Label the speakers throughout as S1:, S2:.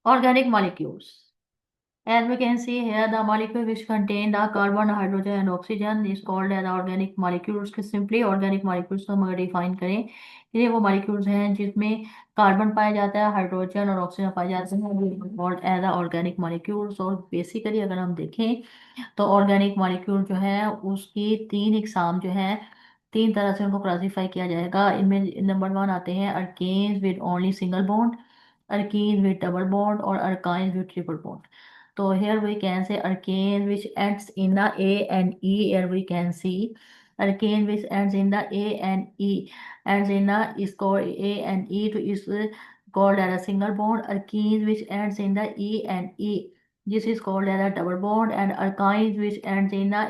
S1: Organic molecules. As we can see here, the molecule which contain the carbon, hydrogen and oxygen is called as organic molecules. Simply organic molecules को हम अगर define करें, ये वो molecules हैं जिसमें carbon पाया जाता है, हाइड्रोजन और ऑक्सीजन पाए जाते हैं, कॉल्ड एज ऑर्गेनिक मॉलिक्यूल्स। और बेसिकली अगर हम देखें तो ऑर्गेनिक मॉलिक्यूल जो है उसकी तीन इकसाम जो है, तीन तरह से उनको क्लासीफाई किया जाएगा। इनमें नंबर वन आते हैं alkanes with only single bond, alkenes with double bond, or alkynes with triple bond. So here we can say alkane which ends in the A and E. Here we can see alkane which ends in the A and E, ends in the is called A and E to is called as a single bond. Alkenes which ends in the E and E, this is called as a double bond, and alkynes which ends in the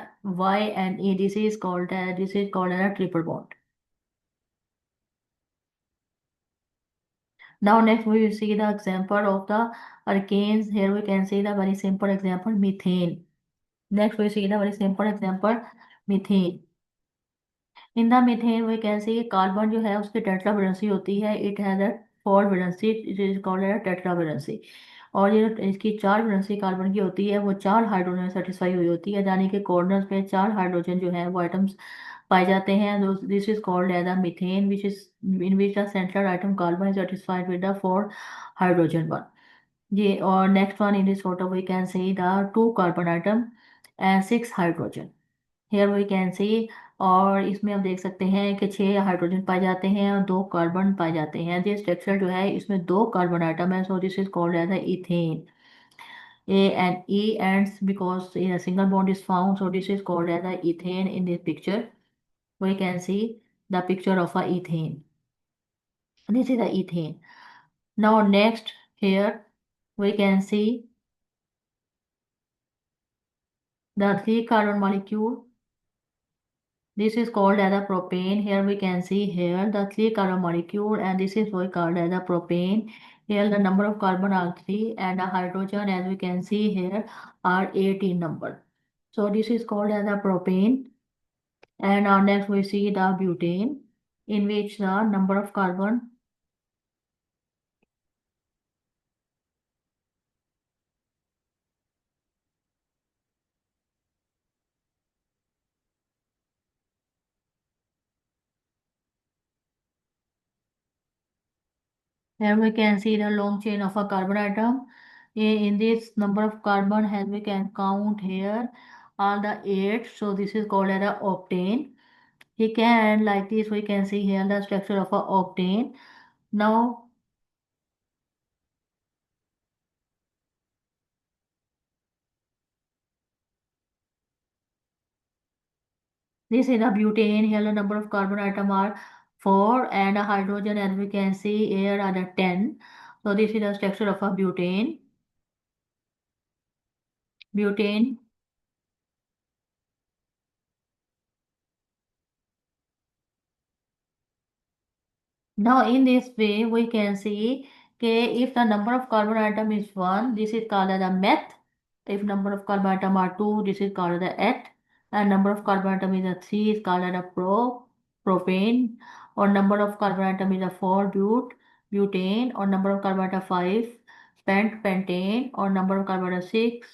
S1: Y and E, this is called as a triple bond. Now next we will see the example of the alkanes. Here we can see the very simple example methane. Next we see the very simple example methane. In the methane we can see carbon जो है उसकी tetra valency होती है, it has a four valency, it is called as tetra valency. और ये इसकी चार valency carbon की होती है, वो चार हाइड्रोजन सेटिस्फाई हुई होती है, यानी कि कॉर्नर्स पे चार हाइड्रोजन जो है वो आइटम्स पाए जाते हैं। This is called as a methane which is in which the central atom carbon is satisfied with the four hydrogen one. ये और next one in this photo we can see the two carbon atom and six hydrogen. Here we can see, और इसमें आप देख सकते हैं कि छह हाइड्रोजन पाए जाते हैं और दो कार्बन पाए जाते हैं। दिस स्ट्रक्चर जो है इसमें दो कार्बन आइटम है, so this is called as ethane. A and E ends because a single bond is found, so this is called as a ethane. In this picture we can see the picture of a ethane. This is the ethane. Now next here we can see the three carbon molecule. This is called as a propane. Here we can see here the three carbon molecule, and this is what called as a propane. Here the number of carbon are three, and the hydrogen as we can see here are 18 number. So this is called as a propane. And next we see the butane, in which the number of carbon, here we can see the long chain of a carbon atom. In this number of carbon, as we can count here are the eight, so this is called as a octane. We can, like this, we can see here the structure of a octane. Now this is a butane. Here the number of carbon atom are 4, and a hydrogen as we can see here are the 10. So this is the structure of a butane. Butane. Now in this way we can see if the number of carbon atom is 1, this is called as a meth. If number of carbon atom are 2, this is called as a et. And number of carbon atom is a 3 is called as a propane. Or number of carbon atom is a 4 butane. Or number of carbon atom 5 pentane. Or number of carbon atom 6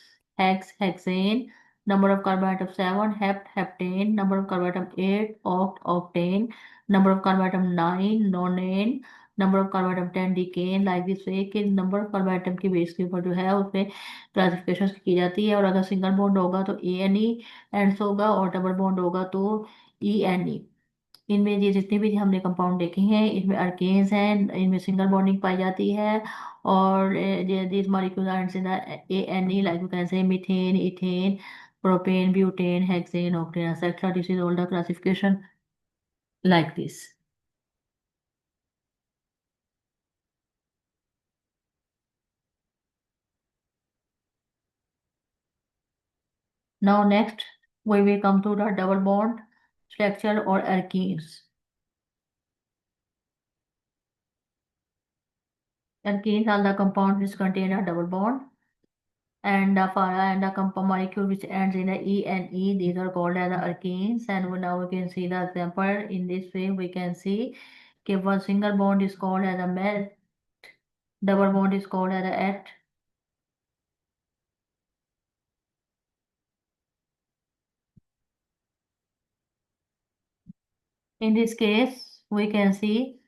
S1: hexane. Number of carbon atom 7 heptane. Number of carbon atom 8 octane. Number of carbon atom 9 nonane. Number of carbon atom 10 decane. Like this way कि number of carbon atom की base के ऊपर जो है उसमें classification की जाती है। और अगर सिंगल बॉन्ड होगा तो ANE एंड्स होगा, और डबल बॉन्ड होगा तो ENE। इनमें ये जितने भी हमने कंपाउंड देखे हैं इसमें अल्केन्स हैं, इनमें सिंगल बॉन्डिंग पाई जाती है। और this molecules are in the ANE, like you can say methane, ethane, propane, butane, hexane, octane etcetera. This is all the classification like this. Now next we will come to the double bond structure or alkenes. Alkenes are the compounds which contain a double bond, and the compound molecule which ends in a E and E, these are called as the alkenes. And now we can see the example. In this way we can see if one single bond is called as a met, double bond is called as a et, In this case, we can see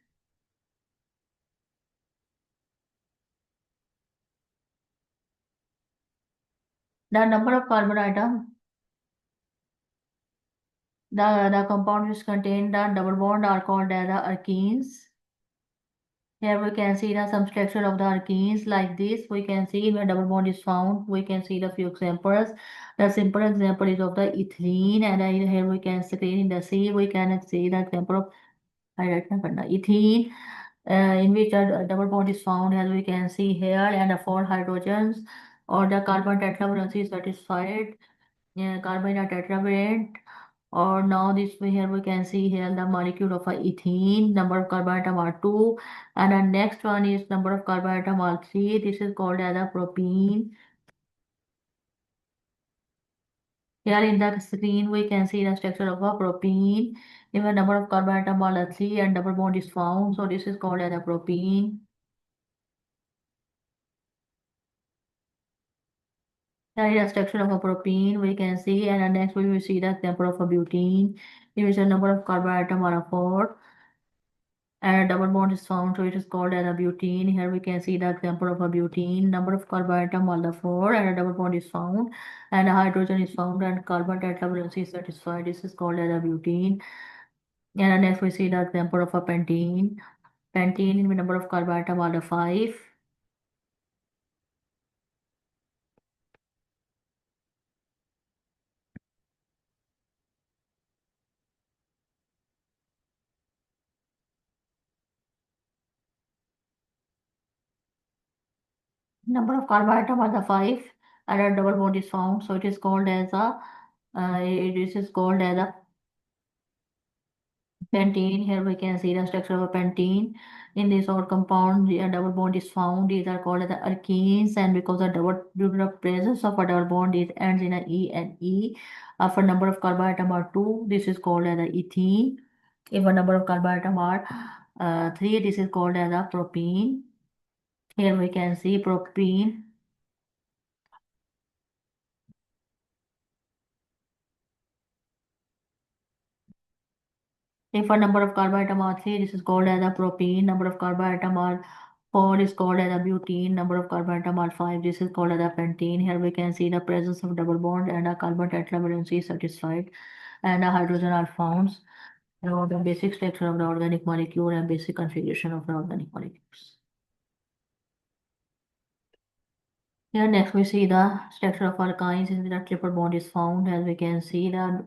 S1: the number of carbon atom, the compound which contain the double bond are called as the alkenes. Here we can see the some structure of the alkenes like this. We can see when double bond is found. We can see the few examples. The simple example is of the ethylene, and here we can see in the C we can see the example of ethene, in which a double bond is found, as we can see here, and the four hydrogens or the carbon tetravalency is satisfied. Carbon are tetravalent. Or now this here we can see here the molecule of a ethene, number of carbon atom are 2, and the next one is number of carbon atom are 3. This is called as a propene. Here in the screen we can see the structure of a propene. If a number of carbon atom are 3 and double bond is found, so this is called as a propene. Here is the structure of a propene we can see, and next we will see the example of a butene, in which the number of carbon atom are 4 and a double bond is found, so it is called as a butene. Here we can see the example of a butene. Number of carbon atom are the 4 and a double bond is found, and a hydrogen is found, and carbon tetravalency is satisfied. This is called as a butene. And next we see the example of a pentene. Pentene in the number of carbon atom are the 5. Number of carbon atom are the 5 and a double bond is found, so it is called as a this is called as a pentene. Here we can see the structure of a pentene. In this odd compound, a double bond is found. These are called as the alkenes, and because the double due to the presence of a double bond, it ends in a E and E. For number of carbon atom are 2, this is called as a ethene. If a number of carbon atom are 3, this is called as a propene. Here we can see propene. If a number of carbon atom are 3, this is called as a propene. Number of carbon atom are 4 is called as a butene. Number of carbon atom are 5. This is called as a pentene. Here we can see the presence of double bond and a carbon tetravalency is satisfied, and a hydrogen are found. Now the basic structure of the organic molecule and basic configuration of the organic molecules. Here next we see the structure of alkynes in the triple bond is found. As we can see, the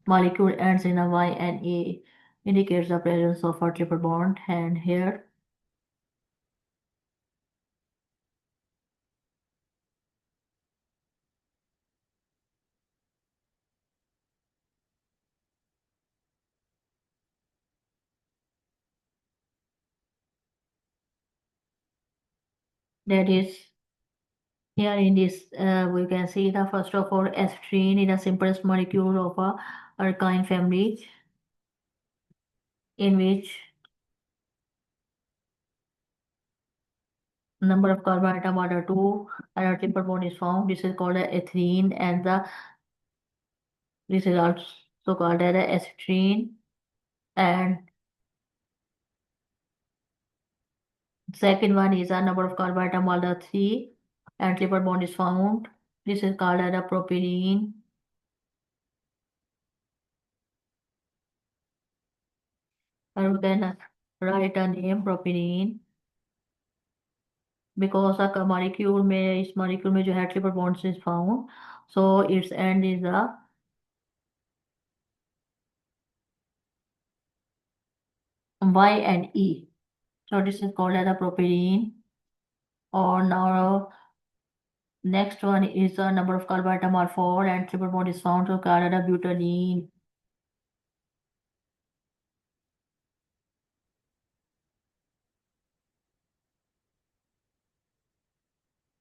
S1: molecule ends in a Y and A indicates the presence of a triple bond, and here that is here in this we can see the first of all estrene is the simplest molecule of a alkyne family, in which number of carbon atom are 2 and a triple bond is found. This is called a ethene, and this is also called as a estrene. And second one is a number of carbon atom are 3 and triple bond is found. This is called as a propylene. And we can write a name propylene, because a molecule में इस molecule में जो है triple bonds is found, so its end is a Y and E, so this is called as a propylene. Or now next one is a number of carbon atom are 4 and triple bond is found, so called as a butadiene.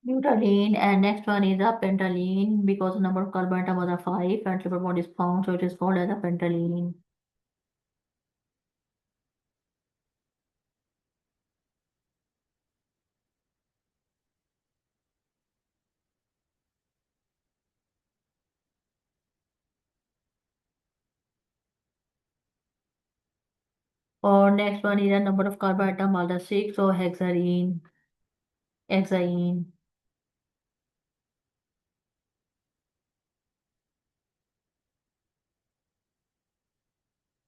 S1: Butadiene, and next one is a pentadiene, because the number of carbon atom are 5 and triple bond is found, so it is called as a pentadiene. Or next one is the number of carbon atom are the six. So hexarine, hexane.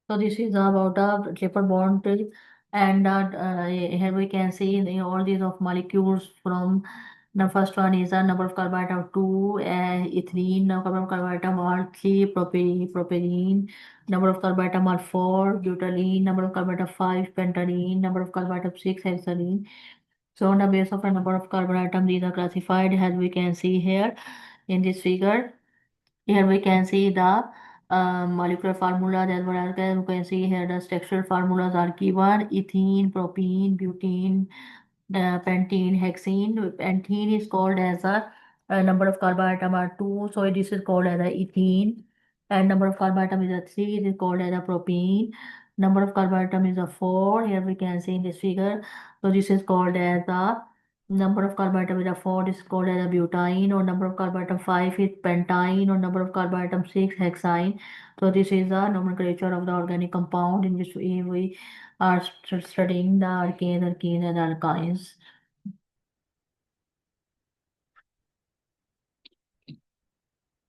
S1: So this is about a triple bond, and here we can see all these of molecules from the first one is the number of carbon atom 2, ethylene, number of carbon atom are 3, propylene, number of carbon atom are 4, butylene, number of carbon atom 5, pentadiene, number of carbon atom 6, hexane. So on the base of a number of carbon atom, these are classified as we can see here in this figure. Here we can see the molecular formulas as well as we can see here the structural formulas are given: ethene, propene, butene, pentene, hexene. Pentene is called as a number of carbon atom are 2, so this is called as a ethene. And number of carbon atom is a 3, it is called as a propene. Number of carbon atom is a 4, here we can see in this figure. So this is called as a number of carbon atom is a 4, this is called as a butane. Or number of carbon atom 5 is pentyne. Or number of carbon atom 6, hexane. So this is the nomenclature of the organic compound in which we are studying the alkanes, and alkynes.